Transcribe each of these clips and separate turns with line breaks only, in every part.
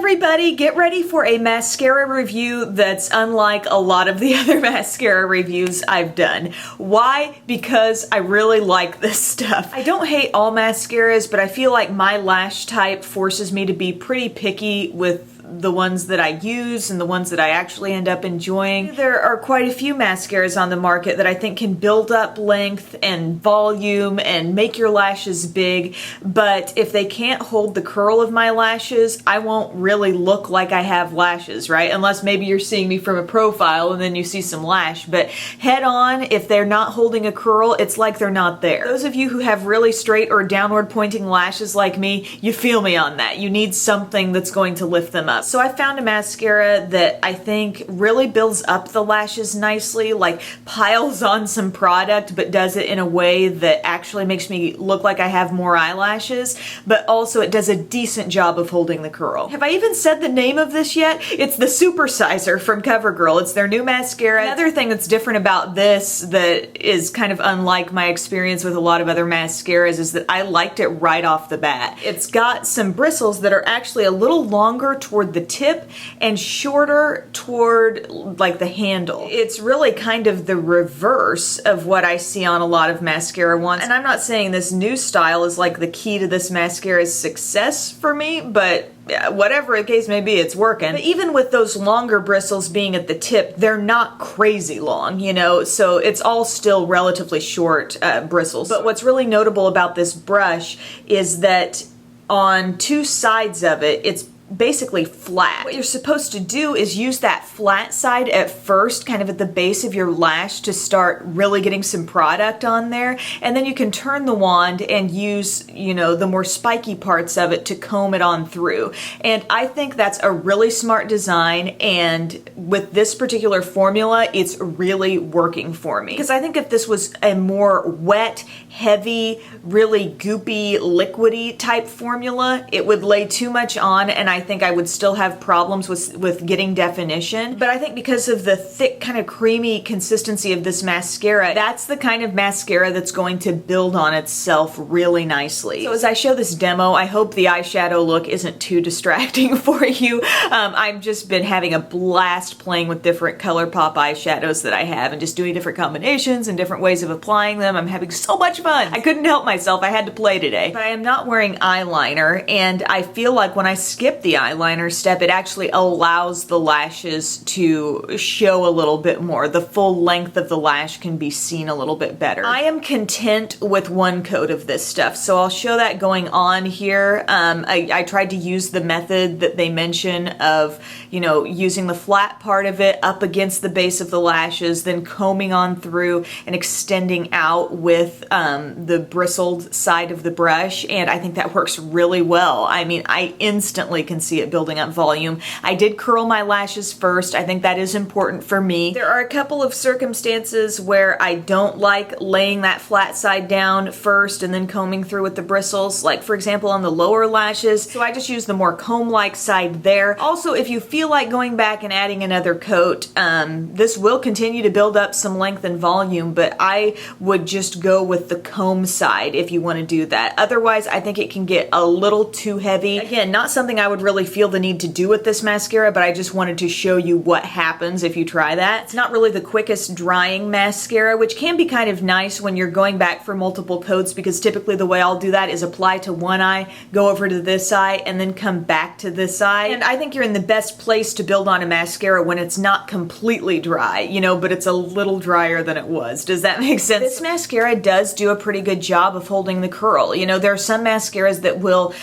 everybody, get ready for a mascara review that's unlike a lot of the other mascara reviews I've done. Why? Because I really like this stuff. I don't hate all mascaras, but I feel like my lash type forces me to be pretty picky with the ones that I use and the ones that I actually end up enjoying. There are quite a few mascaras on the market that I think can build up length and volume and make your lashes big, but if they can't hold the curl of my lashes, I won't really look like I have lashes, right? Unless maybe you're seeing me from a profile and then you see some lash, but head on, if they're not holding a curl, it's like they're not there. Those of you who have really straight or downward pointing lashes like me, you feel me on that. You need something that's going to lift them up. So I found a mascara that I think really builds up the lashes nicely, like piles on some product but does it in a way that actually makes me look like I have more eyelashes, but also it does a decent job of holding the curl. Have I even said the name of this yet? It's the Supersizer from CoverGirl. It's their new mascara. Another thing that's different about this that is kind of unlike my experience with a lot of other mascaras is that I liked it right off the bat. It's got some bristles that are actually a little longer toward the tip and shorter toward like the handle. It's really kind of the reverse of what I see on a lot of mascara ones. And I'm not saying this new style is like the key to this mascara's success for me, but whatever the case may be, it's working. But even with those longer bristles being at the tip, they're not crazy long, you know, so it's all still relatively short bristles. But what's really notable about this brush is that on two sides of it, it's basically flat. What you're supposed to do is use that flat side at first, kind of at the base of your lash, to start really getting some product on there, and then you can turn the wand and use, you know, the more spiky parts of it to comb it on through. And I think that's a really smart design, and with this particular formula, it's really working for me. Because I think if this was a more wet, heavy, really goopy, liquidy type formula, it would lay too much on, and I think I would still have problems with getting definition. But I think because of the thick, kind of creamy consistency of this mascara, that's the kind of mascara that's going to build on itself really nicely. So as I show this demo, I hope the eyeshadow look isn't too distracting for you. I've just been having a blast playing with different ColourPop eyeshadows that I have and just doing different combinations and different ways of applying them. I'm having so much fun. I couldn't help myself. I had to play today. But I am not wearing eyeliner, and I feel like when I skip the eyeliner step, it actually allows the lashes to show a little bit more. The full length of the lash can be seen a little bit better. I am content with one coat of this stuff, so I'll show that going on here. I tried to use the method that they mention of, you know, using the flat part of it up against the base of the lashes, then combing on through and extending out with the bristled side of the brush, and I think that works really well. I mean, I instantly can see it building up volume. I did curl my lashes first. I think that is important for me. There are a couple of circumstances where I don't like laying that flat side down first and then combing through with the bristles, like for example on the lower lashes, so I just use the more comb-like side there. Also, if you feel like going back and adding another coat, this will continue to build up some length and volume, but I would just go with the comb side if you want to do that. Otherwise, I think it can get a little too heavy. Again, not something I would really feel the need to do with this mascara, but I just wanted to show you what happens if you try that. It's not really the quickest drying mascara, which can be kind of nice when you're going back for multiple coats, because typically the way I'll do that is apply to one eye, go over to this eye, and then come back to this eye. And I think you're in the best place to build on a mascara when it's not completely dry, you know, but it's a little drier than it was. Does that make sense? This mascara does do a pretty good job of holding the curl. You know, there are some mascaras that will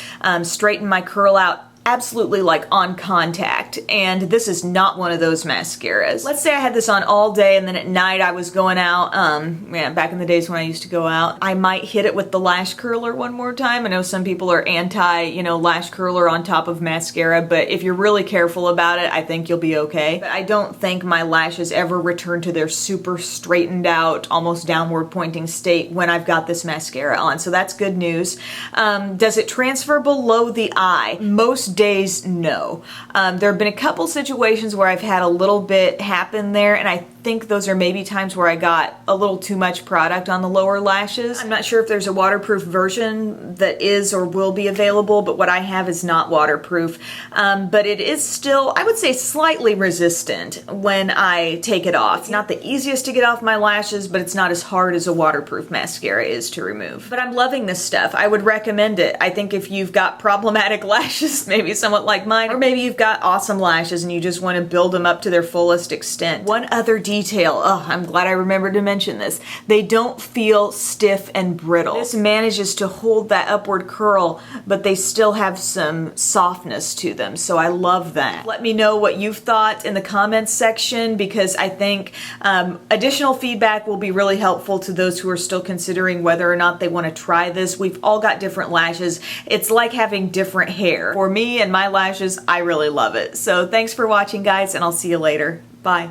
straighten my curl out absolutely like on contact, and this is not one of those mascaras. Let's say I had this on all day and then at night I was going out, yeah, back in the days when I used to go out, I might hit it with the lash curler one more time. I know some people are anti, you know, lash curler on top of mascara, but if you're really careful about it, I think you'll be okay. But I don't think my lashes ever return to their super straightened out, almost downward pointing state when I've got this mascara on, so that's good news. Does it transfer below the eye? Most days, no. There have been a couple situations where I've had a little bit happen there, and I think those are maybe times where I got a little too much product on the lower lashes. I'm not sure if there's a waterproof version that is or will be available, but what I have is not waterproof. But it is still, I would say, slightly resistant when I take it off. It's not the easiest to get off my lashes, but it's not as hard as a waterproof mascara is to remove. But I'm loving this stuff. I would recommend it. I think if you've got problematic lashes, maybe somewhat like mine, or maybe you've got awesome lashes and you just want to build them up to their fullest extent. One other detail, oh, I'm glad I remembered to mention this. They don't feel stiff and brittle. This manages to hold that upward curl, but they still have some softness to them, so I love that. Let me know what you've thought in the comments section, because I think additional feedback will be really helpful to those who are still considering whether or not they want to try this. We've all got different lashes. It's like having different hair. For me and my lashes, I really love it. So thanks for watching, guys, and I'll see you later. Bye.